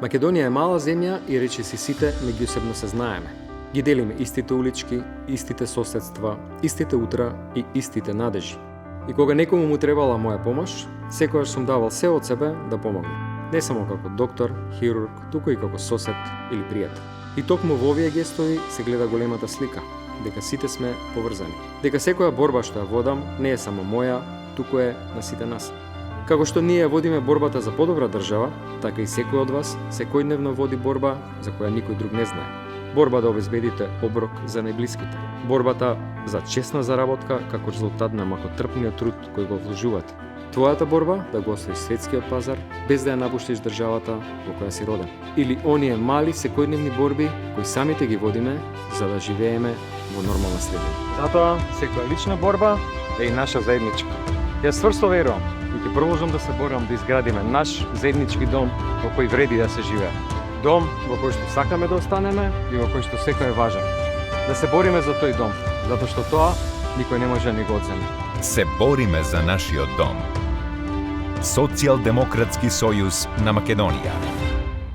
Македонија е мала земја и речиси сите меѓусебно се знаеме. Ги делиме истите улички, истите соседства, истите утра и истите надежи. И кога некому му требала моја помош, секогаш сум давал се од себе да помогнам. Не само како доктор, хирург, туку и како сосед или пријател. И токму во овие гестови се гледа големата слика, дека сите сме поврзани. Дека секоја борба што ја водам не е само моја, туку е на сите нас. Како што ние водиме борбата за подобра држава, така и секој од вас секојдневно води борба за која никој друг не знае. Борба да обезбедите оброк за најблиските. Борбата за честна заработка како резултат на макотрпниот труд кој го вложувате. Твојата борба да го освоиш светскиот пазар без да ја напуштиш државата во која си роден. Или оние мали секојдневни борби кои самите ги водиме за да живееме во нормална средина. Затоа секоја лична борба е и наша заедничка. Јас стврсто верувам и ќе продолжам да се борам да изградиме наш заеднички дом во кој вреди да се живее. Дом во кој што сакаме да останеме и во кој што секој е важен. Да се бориме за тој дом, затоа што тоа никој не може да ни го одземе. Се бориме за нашиот дом. Социјалдемократски сојуз на Македонија.